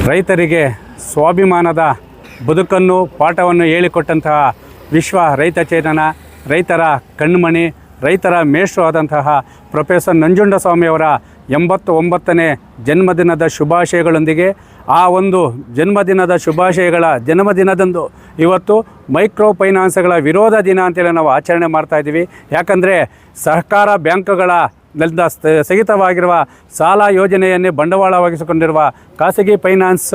ರೈತರಿಗೆ ಸ್ವಾಭಿಮಾನದ ಬದುಕನ್ನು ಪಾಠವನ್ನು ಹೇಳಿಕೊಟ್ಟಂತಹ ವಿಶ್ವ ರೈತ ಚೇತನ, ರೈತರ ಕಣ್ಮಣಿ, ರೈತರ ಮೇಷ್ಟ್ರು ಆದಂತಹ ಪ್ರೊಫೆಸರ್ ನಂಜುಂಡಸ್ವಾಮಿಯವರ 89ನೇ ಜನ್ಮದಿನದ ಶುಭಾಶಯಗಳೊಂದಿಗೆ ಆ ಒಂದು ಜನ್ಮದಿನದಂದು ಇವತ್ತು ಮೈಕ್ರೋ ಫೈನಾನ್ಸ್ಗಳ ವಿರೋಧ ದಿನ ಅಂತೇಳಿ ನಾವು ಆಚರಣೆ ಮಾಡ್ತಾಯಿದ್ದೀವಿ. ಯಾಕಂದರೆ ಸಹಕಾರ ಬ್ಯಾಂಕ್ಗಳ ಸ್ಥಗಿತವಾಗಿರುವ ಸಾಲ ಯೋಜನೆಯನ್ನೇ ಬಂಡವಾಳವಾಗಿಸಿಕೊಂಡಿರುವ ಖಾಸಗಿ ಫೈನಾನ್ಸ್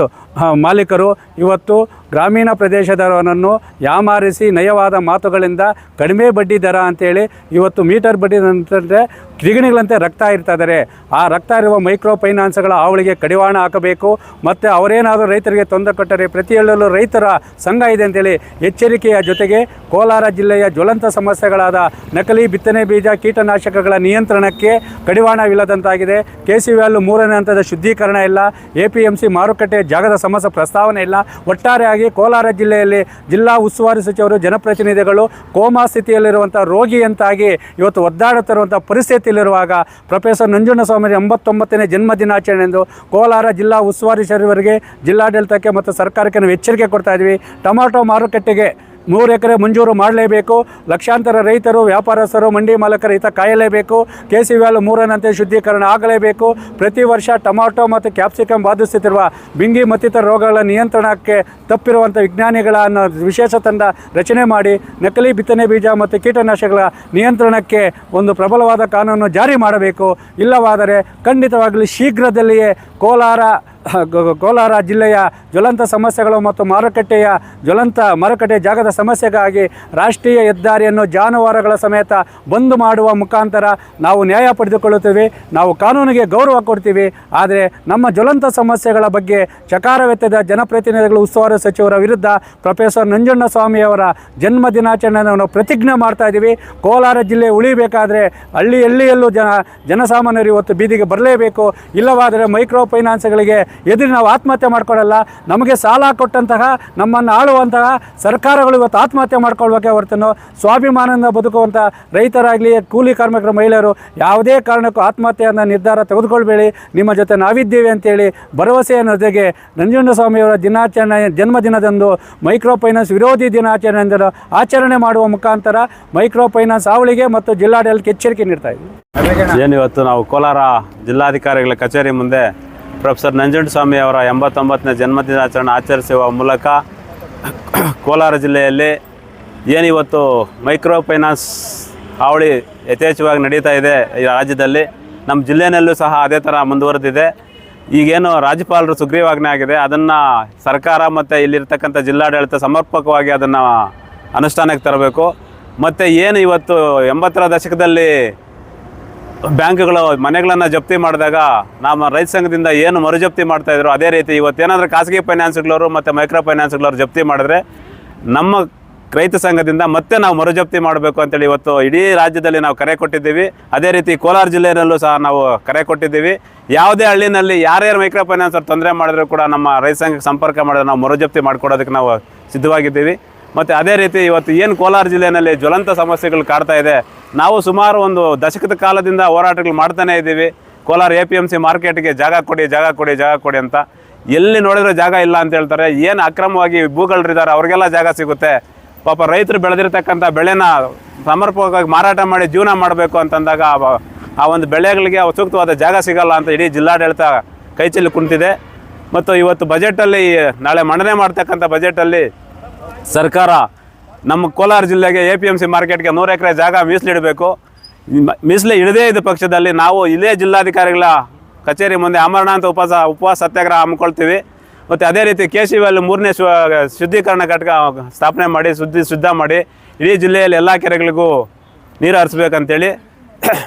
ಮಾಲೀಕರು ಇವತ್ತು ಗ್ರಾಮೀಣ ಪ್ರದೇಶದವರನ್ನು ಯಾಮಾರಿಸಿ ನಯವಾದ ಮಾತುಗಳಿಂದ ಕಡಿಮೆ ಬಡ್ಡಿ ದರ ಅಂತೇಳಿ ಇವತ್ತು ಮೀಟರ್ ಬಡ್ಡಿ ಅಂತಂದರೆ ಕಿರಿಗಣಿಗಳಂತೆ ರಕ್ತ ಇರ್ತಾ ಇದ್ದಾರೆ. ಆ ರಕ್ತ ಇರುವ ಮೈಕ್ರೋ ಫೈನಾನ್ಸ್ಗಳ ಹಾವಳಿಗೆ ಕಡಿವಾಣ ಹಾಕಬೇಕು. ಮತ್ತು ಅವರೇನಾದರೂ ರೈತರಿಗೆ ತೊಂದರೆ ಕೊಟ್ಟರೆ ಪ್ರತಿಯೊಂದರಲ್ಲೂ ರೈತರ ಸಂಘ ಇದೆ ಅಂತೇಳಿ ಎಚ್ಚರಿಕೆಯ ಜೊತೆಗೆ ಕೋಲಾರ ಜಿಲ್ಲೆಯ ಜ್ವಲಂತ ಸಮಸ್ಯೆಗಳಾದ ನಕಲಿ ಬಿತ್ತನೆ ಬೀಜ, ಕೀಟನಾಶಕಗಳ ನಿಯಂತ್ರಣಕ್ಕೆ ಕಡಿವಾಣವಿಲ್ಲದಂತಾಗಿದೆ. KCVL 3ನೇ ಹಂತದ ಶುದ್ಧೀಕರಣ ಇಲ್ಲ. APMC ಮಾರುಕಟ್ಟೆ ಜಾಗದ ಸಮಸ್ಯೆ ಪ್ರಸ್ತಾವನೆ ಇಲ್ಲ. ಒಟ್ಟಾರೆಯಾಗಿ ಕೋಲಾರ ಜಿಲ್ಲೆಯಲ್ಲಿ ಜಿಲ್ಲಾ ಉಸ್ತುವಾರಿ ಸಚಿವರು, ಜನಪ್ರತಿನಿಧಿಗಳು ಕೋಮಾ ಸ್ಥಿತಿಯಲ್ಲಿರುವಂಥ ರೋಗಿಯಂತಾಗಿ ಇವತ್ತು ಒದ್ದಾಡುತ್ತಿರುವಂಥ ಪರಿಸ್ಥಿತಿಯಲ್ಲಿರುವಾಗ ಪ್ರೊಫೆಸರ್ ನಂಜುಂಡಸ್ವಾಮಿ 89ನೇ ಜನ್ಮದಿನಾಚರಣೆಯಂದು ಕೋಲಾರ ಜಿಲ್ಲಾ ಉಸ್ತುವಾರಿ ಸಚಿವರಿಗೆ, ಜಿಲ್ಲಾಡಳಿತಕ್ಕೆ ಮತ್ತು ಸರ್ಕಾರಕ್ಕೆ ನಾವು ಎಚ್ಚರಿಕೆ ಕೊಡ್ತಾ ಇದ್ವಿ. ಟೊಮಾಟೊ ಮಾರುಕಟ್ಟೆಗೆ 3 ಎಕರೆ ಮಂಜೂರು ಮಾಡಲೇಬೇಕು. ಲಕ್ಷಾಂತರ ರೈತರು, ವ್ಯಾಪಾರಸ್ಥರು, ಮಂಡಿ ಮಾಲಕರ ಹಿತ ಕಾಯಲೇಬೇಕು. KCVL 3ನಂತೆ ಶುದ್ಧೀಕರಣ ಆಗಲೇಬೇಕು. ಪ್ರತಿ ವರ್ಷ ಟೊಮಾಟೊ ಮತ್ತು ಕ್ಯಾಪ್ಸಿಕಮ್ ಬಾಧಿಸುತ್ತಿರುವ ಬಿಂಗಿ ಮತ್ತಿತರ ರೋಗಗಳ ನಿಯಂತ್ರಣಕ್ಕೆ ತಪ್ಪಿರುವಂಥ ವಿಜ್ಞಾನಿಗಳನ್ನು ವಿಶೇಷ ತಂಡ ರಚನೆ ಮಾಡಿ ನಕಲಿ ಬಿತ್ತನೆ ಬೀಜ ಮತ್ತು ಕೀಟನಾಶಕಗಳ ನಿಯಂತ್ರಣಕ್ಕೆ ಒಂದು ಪ್ರಬಲವಾದ ಕಾನೂನು ಜಾರಿ ಮಾಡಬೇಕು. ಇಲ್ಲವಾದರೆ ಖಂಡಿತವಾಗಲಿ ಶೀಘ್ರದಲ್ಲಿಯೇ ಕೋಲಾರ ಜಿಲ್ಲೆಯ ಜ್ವಲಂತ ಸಮಸ್ಯೆಗಳು ಮತ್ತು ಮಾರುಕಟ್ಟೆ ಜಾಗದ ಸಮಸ್ಯೆಗಾಗಿ ರಾಷ್ಟ್ರೀಯ ಹೆದ್ದಾರಿಯನ್ನು ಜಾನುವಾರುಗಳ ಸಮೇತ ಬಂದ್ ಮಾಡುವ ಮುಖಾಂತರ ನಾವು ನ್ಯಾಯ ಪಡೆದುಕೊಳ್ಳುತ್ತೇವೆ. ನಾವು ಕಾನೂನಿಗೆ ಗೌರವ ಕೊಡ್ತೀವಿ. ಆದರೆ ನಮ್ಮ ಜ್ವಲಂತ ಸಮಸ್ಯೆಗಳ ಬಗ್ಗೆ ಚಕಾರವೆತ್ತದ ಜನಪ್ರತಿನಿಧಿಗಳು, ಉಸ್ತುವಾರಿ ಸಚಿವರ ವಿರುದ್ಧ ಪ್ರೊಫೆಸರ್ ನಂಜುಂಡಸ್ವಾಮಿಯವರ ಜನ್ಮ ದಿನಾಚರಣೆಯನ್ನು ನಾವು ಪ್ರತಿಜ್ಞೆ ಮಾಡ್ತಾ ಇದ್ದೀವಿ. ಕೋಲಾರ ಜಿಲ್ಲೆ ಉಳಿಬೇಕಾದರೆ ಹಳ್ಳಿಯಲ್ಲೂ ಜನಸಾಮಾನ್ಯರು ಇವತ್ತು ಬೀದಿಗೆ ಬರಲೇಬೇಕು. ಇಲ್ಲವಾದರೆ ಮೈಕ್ರೋ ಫೈನಾನ್ಸ್ಗಳಿಗೆ ಎದುರು ನಾವು ಆತ್ಮಹತ್ಯೆ ಮಾಡ್ಕೊಳ್ಳಲ್ಲ. ನಮಗೆ ಸಾಲ ಕೊಟ್ಟಂತಹ, ನಮ್ಮನ್ನು ಆಳುವಂತಹ ಸರ್ಕಾರಗಳು ಇವತ್ತು ಆತ್ಮಹತ್ಯೆ ಮಾಡ್ಕೊಳ್ಬೇಕೆ ಹೊರತು ಸ್ವಾಭಿಮಾನದಿಂದ ಬದುಕುವಂಥ ರೈತರಾಗಲಿ, ಕೂಲಿ ಕಾರ್ಮಿಕರ, ಮಹಿಳೆಯರು ಯಾವುದೇ ಕಾರಣಕ್ಕೂ ಆತ್ಮಹತ್ಯೆಯನ್ನು ನಿರ್ಧಾರ ತೆಗೆದುಕೊಳ್ಬೇಡಿ. ನಿಮ್ಮ ಜೊತೆ ನಾವಿದ್ದೀವಿ ಅಂತೇಳಿ ಭರವಸೆಯ ಜೊತೆಗೆ ನಂಜುಂಡಸ್ವಾಮಿಯವರ ಜನ್ಮದಿನದಂದು ಮೈಕ್ರೋ ಫೈನಾನ್ಸ್ ವಿರೋಧಿ ದಿನಾಚರಣೆಯಿಂದ ಆಚರಣೆ ಮಾಡುವ ಮುಖಾಂತರ ಮೈಕ್ರೋ ಫೈನಾನ್ಸ್ ಹಾವಳಿಗೆ ಮತ್ತು ಜಿಲ್ಲಾಡಳಿತಕ್ಕೆ ಎಚ್ಚರಿಕೆ ನೀಡ್ತಾ ಇದ್ದೀವಿ. ಏನಿವತ್ತು ನಾವು ಕೋಲಾರ ಜಿಲ್ಲಾಧಿಕಾರಿಗಳ ಕಚೇರಿ ಮುಂದೆ ಪ್ರೊಫೆಸರ್ ನಂಜುಂಡಸ್ವಾಮಿ ಅವರ 89ನೇ ಜನ್ಮದಿನಾಚರಣೆ ಆಚರಿಸುವ ಮೂಲಕ ಕೋಲಾರ ಜಿಲ್ಲೆಯಲ್ಲಿ ಏನಿವತ್ತು ಮೈಕ್ರೋ ಫೈನಾನ್ಸ್ ಹಾವಳಿ ಯಥೇಚ್ಛವಾಗಿ ನಡೀತಾ ಇದೆ ಈ ರಾಜ್ಯದಲ್ಲಿ, ನಮ್ಮ ಜಿಲ್ಲೆಯಲ್ಲೂ ಸಹ ಅದೇ ಥರ ಮುಂದುವರೆದಿದೆ. ಈಗೇನು ರಾಜ್ಯಪಾಲರು ಸುಗ್ರೀವಾಜ್ಞೆ ಆಗಿದೆ, ಅದನ್ನು ಸರ್ಕಾರ ಮತ್ತು ಇಲ್ಲಿರ್ತಕ್ಕಂಥ ಜಿಲ್ಲಾಡಳಿತ ಸಮರ್ಪಕವಾಗಿ ಅದನ್ನು ಅನುಷ್ಠಾನಕ್ಕೆ ತರಬೇಕು. ಮತ್ತು ಏನು ಇವತ್ತು 80ರ ದಶಕದಲ್ಲಿ ಬ್ಯಾಂಕ್ಗಳು ಮನೆಗಳನ್ನು ಜಪ್ತಿ ಮಾಡಿದಾಗ ನಮ್ಮ ರೈತ ಸಂಘದಿಂದ ಏನು ಮರುಜಪ್ತಿ ಮಾಡ್ತಾಯಿದ್ರು, ಅದೇ ರೀತಿ ಇವತ್ತೇನಾದರೂ ಖಾಸಗಿ ಫೈನಾನ್ಸ್ಗಳವರು ಮತ್ತು ಮೈಕ್ರೋ ಫೈನಾನ್ಸ್ಗಳವರು ಜಪ್ತಿ ಮಾಡಿದ್ರೆ ನಮ್ಮ ರೈತ ಸಂಘದಿಂದ ಮತ್ತೆ ನಾವು ಮರುಜಪ್ತಿ ಮಾಡಬೇಕು ಅಂತೇಳಿ ಇವತ್ತು ಇಡೀ ರಾಜ್ಯದಲ್ಲಿ ನಾವು ಕರೆ ಕೊಟ್ಟಿದ್ದೀವಿ. ಅದೇ ರೀತಿ ಕೋಲಾರ ಜಿಲ್ಲೆಯಲ್ಲೂ ಸಹ ನಾವು ಕರೆ ಕೊಟ್ಟಿದ್ದೀವಿ. ಯಾವುದೇ ಹಳ್ಳಿನಲ್ಲಿ ಯಾರ್ಯಾರು ಮೈಕ್ರೋ ಫೈನಾನ್ಸರ್ ತೊಂದರೆ ಮಾಡಿದ್ರು ಕೂಡ ನಮ್ಮ ರೈತ ಸಂಘಕ್ಕೆ ಸಂಪರ್ಕ ಮಾಡಿದ್ರೆ ನಾವು ಮರುಜಪ್ತಿ ಮಾಡ್ಕೊಡೋದಕ್ಕೆ ನಾವು ಸಿದ್ಧವಾಗಿದ್ದೀವಿ. ಮತ್ತು ಅದೇ ರೀತಿ ಇವತ್ತು ಏನು ಕೋಲಾರ ಜಿಲ್ಲೆಯಲ್ಲಿ ಜ್ವಲಂತ ಸಮಸ್ಯೆಗಳು ಕಾಡ್ತಾ ಇದೆ, ನಾವು ಸುಮಾರು ಒಂದು ದಶಕದ ಕಾಲದಿಂದ ಹೋರಾಟಗಳು ಮಾಡ್ತಾನೇ ಇದ್ದೀವಿ. ಕೋಲಾರ APMC ಮಾರ್ಕೆಟ್ಗೆ ಜಾಗ ಕೊಡಿ ಅಂತ ಎಲ್ಲಿ ನೋಡಿದ್ರೆ ಜಾಗ ಇಲ್ಲ ಅಂತ ಹೇಳ್ತಾರೆ. ಏನು ಅಕ್ರಮವಾಗಿ ಭೂಗಳರಿದ್ದಾರೆ ಅವ್ರಿಗೆಲ್ಲ ಜಾಗ ಸಿಗುತ್ತೆ. ಪಾಪ ರೈತರು ಬೆಳೆದಿರ್ತಕ್ಕಂಥ ಬೆಳೆನ ಸಮರ್ಪಕವಾಗಿ ಮಾರಾಟ ಮಾಡಿ ಜೀವನ ಮಾಡಬೇಕು ಅಂತಂದಾಗ ಆ ಒಂದು ಬೆಳೆಗಳಿಗೆ ಸೂಕ್ತವಾದ ಜಾಗ ಸಿಗಲ್ಲ ಅಂತ ಇಡೀ ಜಿಲ್ಲಾಡಳಿತ ಕೈಚೆಲ್ಲಿ ಕುಂತಿದೆ. ಮತ್ತು ಇವತ್ತು ಬಜೆಟಲ್ಲಿ, ನಾಳೆ ಮಂಡನೆ ಮಾಡ್ತಕ್ಕಂಥ ಬಜೆಟಲ್ಲಿ ಸರ್ಕಾರ ನಮ್ಮ ಕೋಲಾರ ಜಿಲ್ಲೆಗೆ APMC ಮಾರ್ಕೆಟ್ಗೆ 100 ಎಕರೆ ಜಾಗ ಮೀಸಲಿಡಬೇಕು. ಮೀಸಲು ಇಡದೇ ಇದ್ದ ಪಕ್ಷದಲ್ಲಿ ನಾವು ಇಲ್ಲೇ ಜಿಲ್ಲಾಧಿಕಾರಿಗಳ ಕಚೇರಿ ಮುಂದೆ ಅಮರನಾಥ ಉಪವಾಸ ಸತ್ಯಾಗ್ರಹ ಹಮ್ಮಿಕೊಳ್ತೀವಿ. ಮತ್ತು ಅದೇ ರೀತಿ KCVL 3ನೇ ಶುದ್ಧೀಕರಣ ಘಟಕ ಸ್ಥಾಪನೆ ಮಾಡಿ ಶುದ್ಧ ಮಾಡಿ ಇಡೀ ಜಿಲ್ಲೆಯಲ್ಲಿ ಎಲ್ಲ ಕೆರೆಗಳಿಗೂ ನೀರು ಹರಿಸ್ಬೇಕಂತೇಳಿ,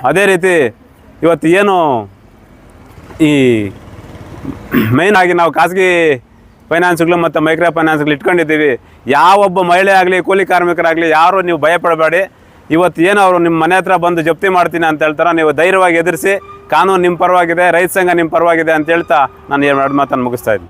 ಅದೇ ರೀತಿ ಇವತ್ತು ಏನು ಈ ಮೇಯ್ನ್ ಆಗಿ ನಾವು ಖಾಸಗಿ ಫೈನಾನ್ಸ್ಗಳು ಮತ್ತು ಮೈಕ್ರೋ ಫೈನಾನ್ಸ್ಗಳು ಇಟ್ಕೊಂಡಿದ್ದೀವಿ. ಯಾವೊಬ್ಬ ಮಹಿಳೆ ಆಗಲಿ, ಕೂಲಿ ಕಾರ್ಮಿಕರಾಗಲಿ ಯಾರು ನೀವು ಭಯಪಡಬೇಡಿ. ಇವತ್ತು ಏನು ಅವರು ನಿಮ್ಮ ಮನೆ ಹತ್ರ ಬಂದು ಜಪ್ತಿ ಮಾಡ್ತೀನಿ ಅಂತ ಹೇಳ್ತಾರೆ, ನೀವು ಧೈರ್ಯವಾಗಿ ಎದುರಿಸಿ. ಕಾನೂನು ನಿಮ್ಮ ಪರವಾಗಿದೆ, ರೈತ ಸಂಘ ನಿಮ್ಮ ಪರವಾಗಿದೆ ಅಂತ ಹೇಳ್ತಾ ನಾನು 2 ಮಾತನ್ನು ಮುಗಿಸ್ತಾ ಇದ್ದೀನಿ.